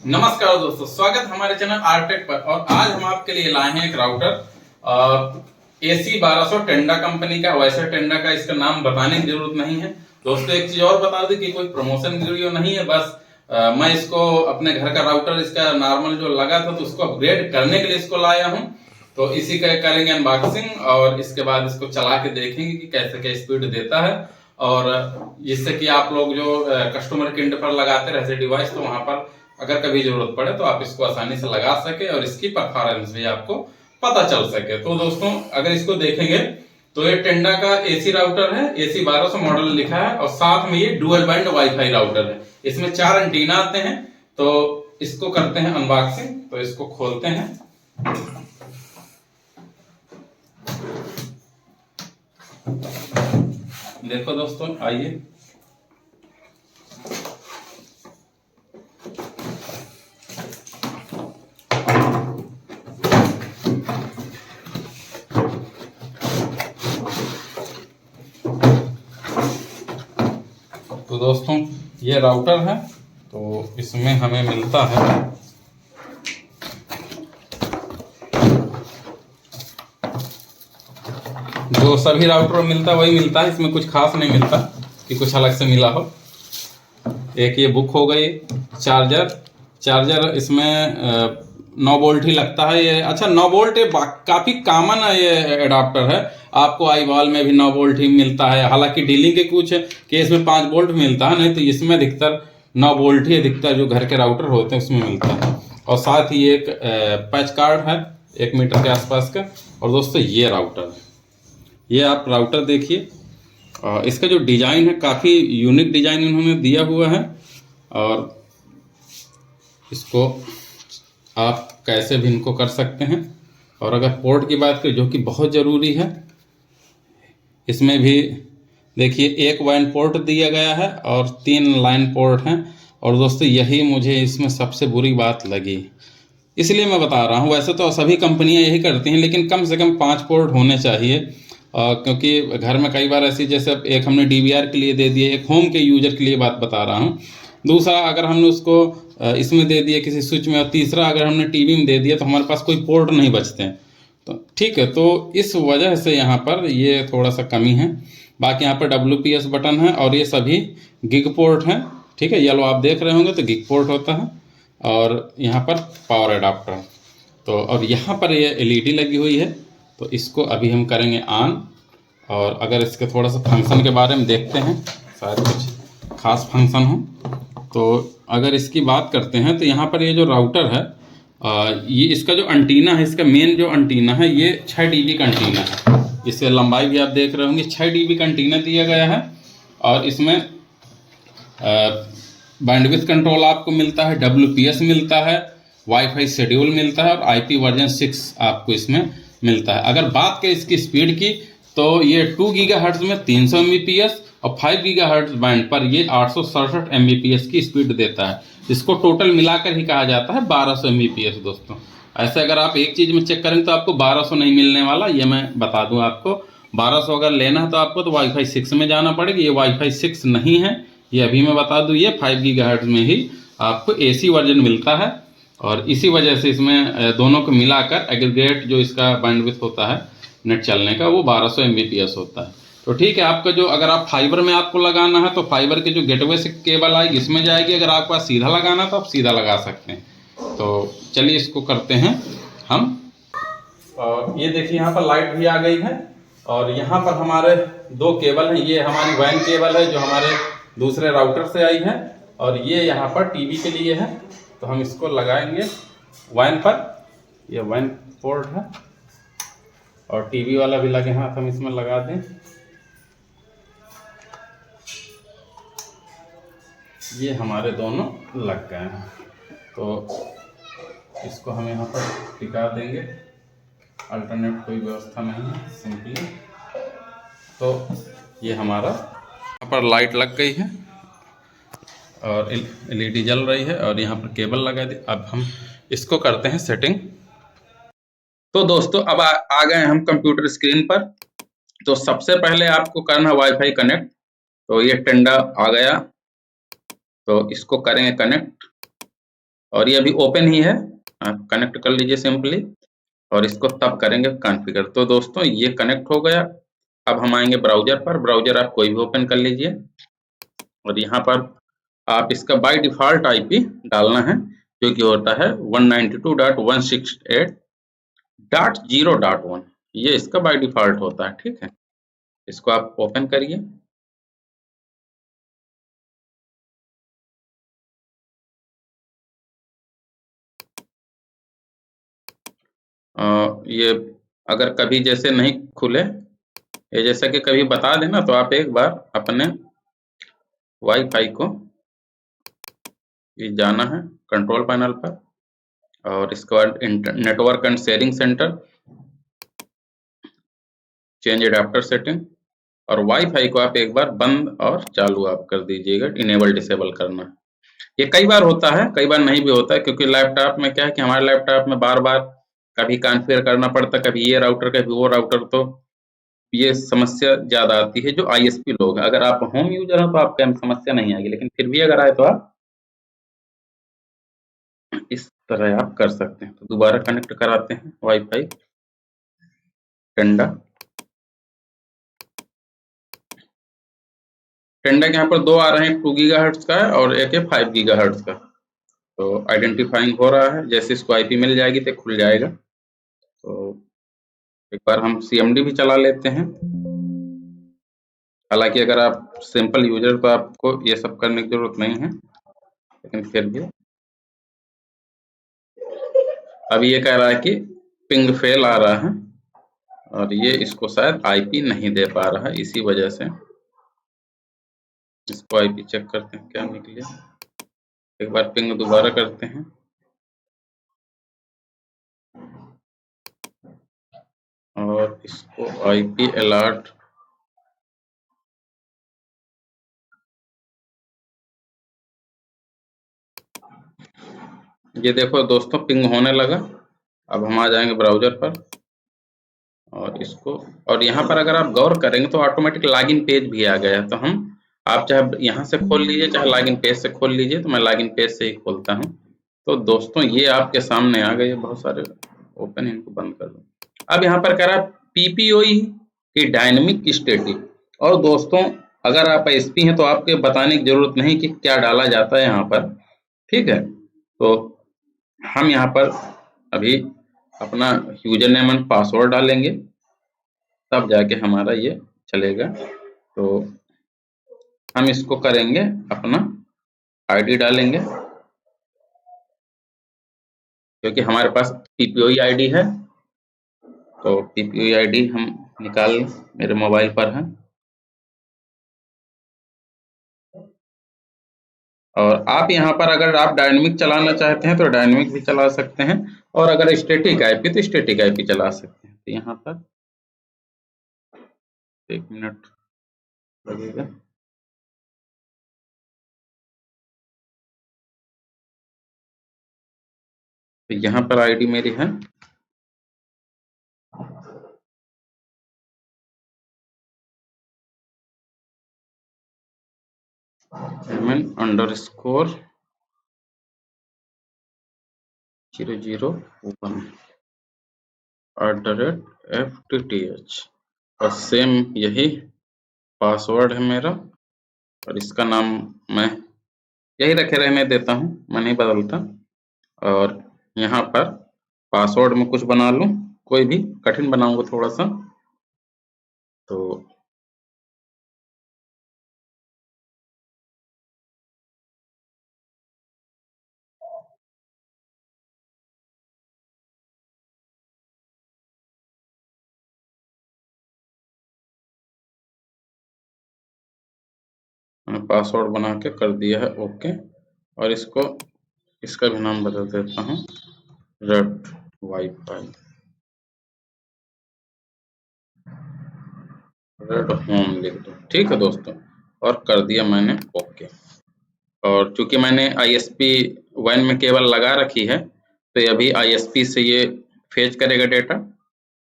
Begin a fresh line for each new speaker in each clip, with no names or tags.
नमस्कार दोस्तों, स्वागत हमारे चैनल आरटेक पर। और आज हम आपके लिए लाए हैं एक राउटर AC 1200 टेंडा कंपनी का। वैसे टेंडा का इसका नाम बताने की जरूरत नहीं है दोस्तों। एक चीज और बता दूं कि कोई प्रमोशन वीडियो नहीं है, बस मैं इसको अपने घर का राउटर इसका नॉर्मल जो लगा था तो उसको अपग्रेड करने के लिए इसको लाया हूं। तो इसी का करेंगे अनबॉक्सिंग और इसके बाद इसको चला के देखेंगे कि कैसे क्या स्पीड देता है। और जिससे कि आप लोग जो कस्टमर केयर पर लगाते रहते डिवाइस, तो वहां पर अगर कभी जरूरत पड़े तो आप इसको आसानी से लगा सके और इसकी परफॉर्मेंस भी आपको पता चल सके। तो दोस्तों अगर इसको देखेंगे तो ये टेंडा का AC राउटर है, AC 1200 मॉडल लिखा है और साथ में ये डुअल बैंड वाईफाई राउटर है। इसमें 4 एंटीना आते हैं। तो इसको करते हैं अनबॉक्सिंग। तो इसको खोलते हैं। देखो दोस्तों, आइए तो दोस्तों ये राउटर है। तो इसमें हमें मिलता है जो सभी राउटर में मिलता है वही मिलता है। इसमें कुछ खास नहीं मिलता कि कुछ अलग से मिला हो। एक ये बुक हो गई, चार्जर इसमें 9 वोल्ट ही लगता है ये। अच्छा 9 वोल्ट काफी कॉमन है ये एडाप्टर है। आपको आईवॉल में भी 9 वोल्ट ही मिलता है। हालांकि डीलिंग के कुछ केस में 5 वोल्ट मिलता है, नहीं तो इसमें अधिकतर 9 वोल्ट ही अधिकतर जो घर के राउटर होते हैं उसमें मिलता है। और साथ ही एक पैच कार्ड है 1 मीटर के आसपास का। और दोस्तों ये राउटर है, ये आप राउटर देखिए। इसका जो डिजाइन है काफी यूनिक डिजाइन इन्होंने दिया हुआ है। और इसको आप कैसे भी इनको कर सकते हैं। और अगर पोर्ट की बात करें जो कि बहुत ज़रूरी है, इसमें भी देखिए एक WAN पोर्ट दिया गया है और 3 लाइन पोर्ट हैं। और दोस्तों यही मुझे इसमें सबसे बुरी बात लगी, इसलिए मैं बता रहा हूँ। वैसे तो सभी कंपनियां यही करती हैं, लेकिन कम से कम 5 पोर्ट होने चाहिए। क्योंकि घर में कई बार ऐसी, जैसे एक हमने DVR के लिए दे दिए, एक होम के यूजर के लिए बात बता रहा हूँ। दूसरा अगर हमने उसको इसमें दे दिया किसी स्विच में, और तीसरा अगर हमने टीवी में दे दिया तो हमारे पास कोई पोर्ट नहीं बचते हैं। तो ठीक है, तो इस वजह से यहाँ पर ये थोड़ा सा कमी है। बाकी यहाँ पर WPS बटन है और ये सभी गिग पोर्ट हैं। ठीक है, येलो आप देख रहे होंगे तो गिग पोर्ट होता है। और यहाँ पर पावर एडाप्टर। तो और यहाँ पर ये LED लगी हुई है। तो इसको अभी हम करेंगे ऑन। और अगर इसके थोड़ा सा फंक्शन के बारे में देखते हैं, शायद कुछ खास फंक्शन हो। तो अगर इसकी बात करते हैं तो यहाँ पर ये जो राउटर है, ये इसका जो एंटीना है, इसका मेन जो एंटीना है ये 6 dB का एंटीना है। इससे लंबाई भी आप देख रहे होंगे, 6 dB का एंटीना दिया गया है। और इसमें बैंडविड्थ कंट्रोल आपको मिलता है, WPS मिलता है, वाईफाई शेड्यूल मिलता है और IP वर्जन 6 आपको इसमें मिलता है। अगर बात करें इसकी स्पीड की तो ये 2 गीगाहर्ट्ज में 300 Mbps और 5 गीगाहर्ट्ज बैंड पर ये 867 Mbps की स्पीड देता है। इसको टोटल मिलाकर ही कहा जाता है 1200 Mbps दोस्तों। ऐसे अगर आप एक चीज़ में चेक करें तो आपको 1200 नहीं मिलने वाला, ये मैं बता दूं आपको। 1200 अगर लेना है तो आपको तो वाईफाई 6 में जाना पड़ेगा। ये वाईफाई 6 नहीं है, ये अभी मैं बता दूं, ये 5 गीगाहर्ट्ज में ही आपको AC वर्जन मिलता है। और इसी वजह से इसमें दोनों को मिलाकर एग्रीगेट जो इसका बैंडविड्थ होता है नेट चलने का, वो 1200 Mbps होता है। तो ठीक है, आपका जो अगर आप फाइबर में आपको लगाना है तो फाइबर के जो गेटवे से केबल आएगी इसमें जाएगी। अगर आपको पास सीधा लगाना है तो आप सीधा लगा सकते हैं। तो चलिए इसको करते हैं हम। और ये देखिए यहाँ पर लाइट भी आ गई है। और यहाँ पर हमारे 2 केबल हैं। ये हमारी WAN केबल है जो हमारे दूसरे राउटर से आई है, और ये यहाँ पर टीवी के लिए है। तो हम इसको लगाएंगे WAN पर। ये WAN पोर्ट है और टीवी वाला भी लगे हाथ हम इसमें लगा दें। ये हमारे दोनों लग गए हैं। तो इसको हम यहाँ पर टिका देंगे, अल्टरनेट कोई व्यवस्था नहीं है, सिंपली। तो ये हमारा यहाँ पर लाइट लग गई है और LED जल रही है और यहाँ पर केबल लगा दी। अब हम इसको करते हैं सेटिंग। तो दोस्तों अब आ गए हम कंप्यूटर स्क्रीन पर। तो सबसे पहले आपको करना है वाईफाई कनेक्ट। तो ये टेंडा आ गया, तो इसको करेंगे कनेक्ट। और ये अभी ओपन ही है, आप कनेक्ट कर लीजिए सिंपली और इसको तब करेंगे कॉन्फ़िगर। तो दोस्तों ये कनेक्ट हो गया। अब हम आएंगे ब्राउजर पर, ब्राउजर आप कोई भी ओपन कर लीजिए और यहाँ पर आप इसका बाय डिफ़ॉल्ट आईपी डालना है जो कि होता है 192.168.0.1, ये इसका बाय डिफ़ॉल्ट होता है, ठीक है। इसको आप ओपन करिए। ये अगर कभी जैसे नहीं खुले, ये जैसा कि कभी बता देना, तो आप एक बार अपने वाईफाई को ये जाना है कंट्रोल पैनल पर और इसके बाद network and sharing centre, change adapter setting और वाईफाई को आप एक बार बंद और चालू आप कर दीजिएगा, इनेबल डिसेबल करना। ये कई बार होता है, कई बार नहीं भी होता है, क्योंकि लैपटॉप में क्या है कि हमारे लैपटॉप में बार-बार कभी कॉन्फ़िगर करना पड़ता है, कभी ये राउटर कभी वो राउटर, तो ये समस्या ज़्यादा आती है जो आईएसपी लोग हैं। अगर आप होम यूज़र हैं तो आपको समस्या नहीं आएगी, लेकिन फिर भी अगर आए तो आप इस तरह आप कर सकते हैं। तो दोबारा कनेक्ट कराते हैं वाईफाई टेंडा। टेंडा के यहाँ पर दो आ रहे हैं, 2 गीगाहर्ट्ज़ का है और एक है 5 गीगाहर्ट्ज़ का। तो आइडेंटिफाइंग हो रहा है, जैसे इसको आईपी मिल जाएगी तो खुल जाएगा। तो एक बार हम सीएमडी भी चला लेते हैं। हालांकि अगर आप सिंपल यूजर तो आपको ये सब करने की जरूरत नहीं है, लेकिन फिर भी अब ये कह रहा है कि पिंग फेल आ रहा है और ये इसको शायद आईपी नहीं दे पा रहा है, इसी वजह से। इसको आईपी चेक करते हैं क्या निकले, एक बार पिंग दोबारा करते हैं। और इसको आईपी अलर्ट ये देखो दोस्तों पिंग होने लगा। अब हम आ जाएंगे ब्राउजर पर और इसको, और यहाँ पर अगर आप गौर करेंगे तो ऑटोमेटिक लॉगिन पेज भी आ गया है। तो हम, आप चाहे यहाँ से खोल लीजिए चाहे लॉगिन पेज से खोल लीजिए, तो मैं लॉगिन पेज से ही खोलता हूँ। तो दोस्तों ये आपके सामने आ गए बहुत सारे, ओपन, इनको बंद कर दो। अब यहाँ पर कह रहा है पीपीओई की डायनेमिक स्टैटिक। और दोस्तों अगर आप एसपी हैं तो आपके बताने की जरूरत नहीं कि क्या डाला जाता है यहाँ पर, ठीक है। तो हम यहाँ पर अभी अपना यूजर नेम एंड पासवर्ड डालेंगे, तब जाके हमारा ये चलेगा। तो हम इसको करेंगे, अपना आईडी डालेंगे क्योंकि हमारे पास पीपीओई आईडी है। तो पीपीओई आईडी हम निकाल, मेरे मोबाइल पर है। और आप यहाँ पर अगर आप डायनेमिक चलाना चाहते हैं तो डायनेमिक भी चला सकते हैं, और अगर स्टैटिक आईपी तो स्टैटिक आईपी चला सकते हैं। तो यहाँ पर 1 मिनट लगेगा। तो यहाँ पर आईडी मेरी है MN_001 @FTTH, और सेम यही पासवर्ड है मेरा, और इसका नाम मैं यही रखे रहने देता हूँ, मैं नहीं बदलता। और यहाँ पर पासवर्ड में कुछ बना लूँ, कोई भी, कठिन बनाऊंगा थोड़ा सा। तो मैंने पासवर्ड बना के कर दिया है ओके। और इसको, इसका भी नाम बदल देता हूँ, रेड वाईफाई, रेड होम लिख दो, ठीक है दोस्तों। और कर दिया मैंने ओके। और चूंकि मैंने ISP 1 में केवल लगा रखी है, तो ये अभी ISP से ये फेच करेगा डेटा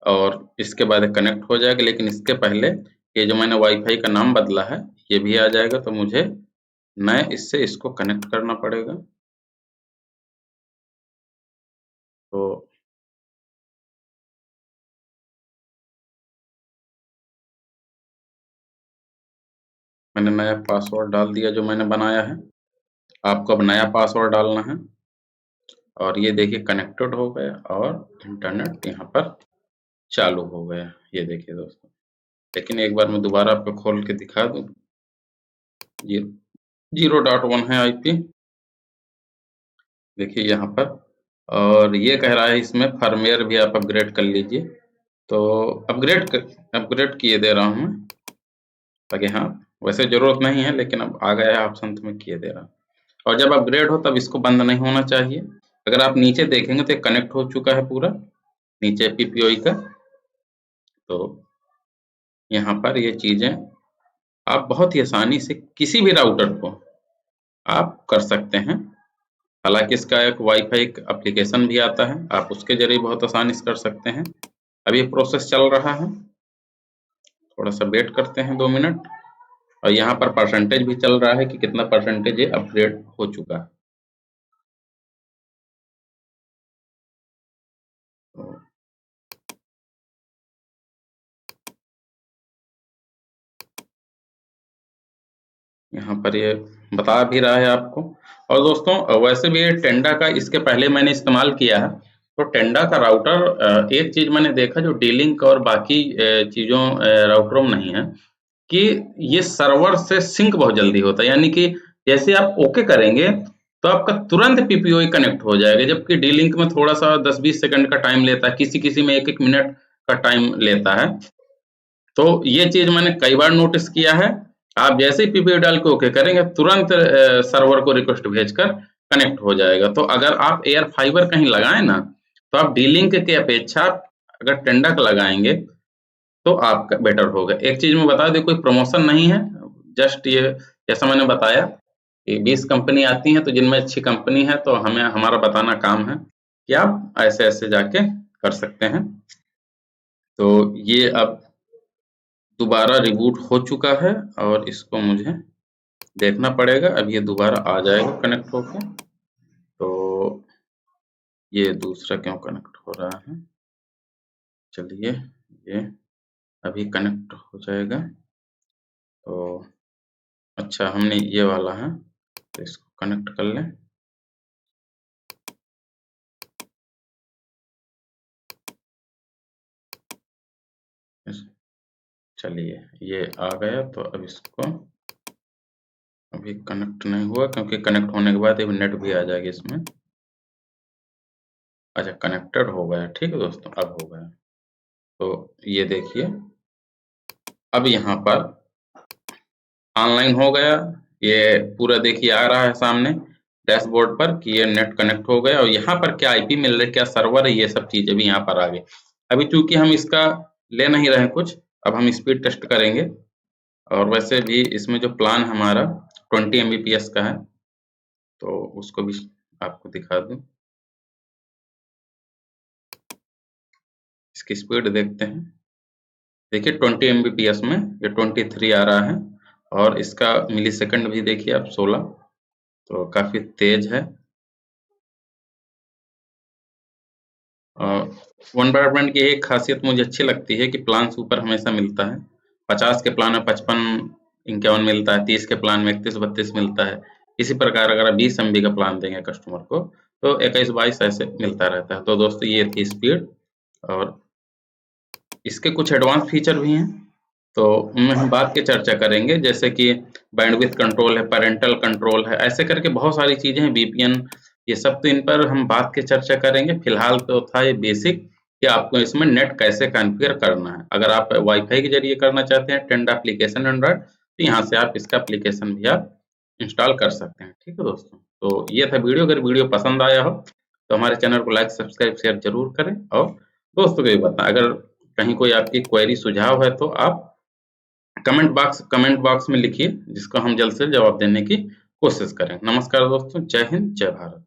और इसके बाद कनेक्ट हो जाएगा। लेकिन इसके पहले ये जो मैंने वाईफाई का नाम बदला है ये भी आ जाएगा, तो मुझे नए इससे इसको कनेक्ट करना पड़ेगा। तो मैंने नया पासवर्ड डाल दिया जो मैंने बनाया है। आपको अब नया पासवर्ड डालना है और ये देखिए कनेक्टेड हो गया और इंटरनेट यहाँ पर चालू हो गया। ये देखिए दोस्तों, लेकिन एक बार मैं दोबारा आपको खोल के दिखा दूं। ये 0.1 है आईपी, देखिए यहाँ पर। और ये कह रहा है इसमें फर्मवेयर भी आप अपग्रेड कर लीजिए, तो अपग्रेड किए दे रहा हूँ मैं, ताकि हाँ, वैसे जरूरत नहीं है लेकिन अब आ गया है ऑप्शन तो मैं किए दे रहा हूँ। और जब अपग्रेड हो तब इसको बंद नहीं होना चाहिए। अगर आप नीचे देखेंगे तो कनेक्ट हो चुका है पूरा नीचे पीपीओई का। तो यहाँ पर ये चीजें आप बहुत ही आसानी से किसी भी राउटर को आप कर सकते हैं। हालांकि इसका एक वाईफाई एप्लीकेशन भी आता है, आप उसके जरिए बहुत आसानी से कर सकते हैं। अभी प्रोसेस चल रहा है, थोड़ा सा वेट करते हैं 2 मिनट। और यहाँ पर परसेंटेज भी चल रहा है कि कितना परसेंटेज ये अपग्रेड हो चुका है। तो यहाँ पर ये बता भी रहा है आपको। और दोस्तों वैसे भी ये टेंडा का इसके पहले मैंने इस्तेमाल किया है, तो टेंडा का राउटर एक चीज मैंने देखा जो डी-लिंक और बाकी चीजों राउटरों में नहीं है, कि ये सर्वर से सिंक बहुत जल्दी होता है। यानी कि जैसे आप ओके करेंगे तो आपका तुरंत पीपीओई कनेक्ट हो जाएगा, जबकि डी-लिंक में थोड़ा सा 10-20 सेकंड का टाइम लेता है, किसी में 1-1 मिनट का टाइम लेता है। तो ये चीज मैंने कई बार नोटिस किया है। आप जैसे ही पीपीओ डाल के ओके करेंगे तुरंत सर्वर को रिक्वेस्ट भेजकर कनेक्ट हो जाएगा। तो अगर आप एयर फाइबर कहीं लगाएं ना, तो आप डी-लिंक के अपेक्षा अगर टेंडा का लगाएंगे तो आपका बेटर होगा। एक चीज मैं बता दूं, कोई प्रमोशन नहीं है, जस्ट ये जैसा मैंने बताया कि 20 कंपनी आती हैं, तो जिनमें अच्छी कंपनी है तो हमें हमारा बताना काम है कि आप ऐसे ऐसे जाके कर सकते हैं। तो ये अब दोबारा रिबूट हो चुका है और इसको मुझे देखना पड़ेगा। अब ये दोबारा आ जाएगा कनेक्ट होके। तो ये दूसरा क्यों कनेक्ट हो रहा है, चलिए ये अभी कनेक्ट हो जाएगा। तो अच्छा, हमने ये वाला है तो इसको कनेक्ट कर लें। चलिए ये आ गया, तो अब इसको अभी कनेक्ट नहीं हुआ क्योंकि कनेक्ट होने के बाद अभी नेट भी आ जाएगी इसमें। अच्छा, कनेक्टेड हो गया, ठीक है दोस्तों, अब हो गया। तो ये देखिए अब यहाँ पर ऑनलाइन हो गया, ये पूरा देखिए आ रहा है सामने डैशबोर्ड पर कि ये नेट कनेक्ट हो गया। और यहाँ पर क्या आईपी मिल रहा है, क्या सर्वर है, ये सब चीजें भी यहाँ पर आ गई। अभी चूंकि हम इसका ले नहीं रहे कुछ, अब हम स्पीड टेस्ट करेंगे। और वैसे भी इसमें जो प्लान हमारा 20 Mbps का है, तो उसको भी आपको दिखा दूं। इसकी स्पीड देखते हैं, देखिए 20 Mbps में ये 23 आ रहा है। और इसका मिली सेकंड भी देखिए आप 16, तो काफी तेज है। वन ब्रॉडबैंड की एक खासियत मुझे अच्छी लगती है कि प्लान ऊपर हमेशा मिलता है। 50 के प्लान में 55-51 मिलता है, 30 के प्लान में 31-32 मिलता है। इसी प्रकार अगर आप 20 MB का प्लान देंगे कस्टमर को तो 21-22 ऐसे मिलता रहता है। तो दोस्तों ये थी स्पीड, और इसके कुछ एडवांस फीचर भी हैं, तो उनमें हम बात की चर्चा करेंगे, जैसे कि बैंडविड्थ कंट्रोल है, पैरेंटल कंट्रोल है, ऐसे करके बहुत सारी चीजें हैं, वीपीएन, ये सब। तो इन पर हम बात की चर्चा करेंगे। फिलहाल तो था ये बेसिक कि आपको इसमें नेट कैसे कॉन्फ़िगर करना है। अगर आप वाईफाई के जरिए करना चाहते हैं टेंडा एप्लीकेशन एंड्रॉइड, तो यहाँ से आप इसका एप्लीकेशन भी आप इंस्टॉल कर सकते हैं। ठीक है दोस्तों, तो ये था वीडियो। अगर वीडियो पसंद आया हो तो हमारे चैनल को लाइक, सब्सक्राइब, शेयर जरूर करें। और दोस्तों को भी बताएं, अगर कहीं कोई आपकी क्वेरी सुझाव है तो आप कमेंट बॉक्स में लिखिए, जिसको हम जल्द से जवाब देने की कोशिश करें। नमस्कार दोस्तों, जय हिंद, जय भारत।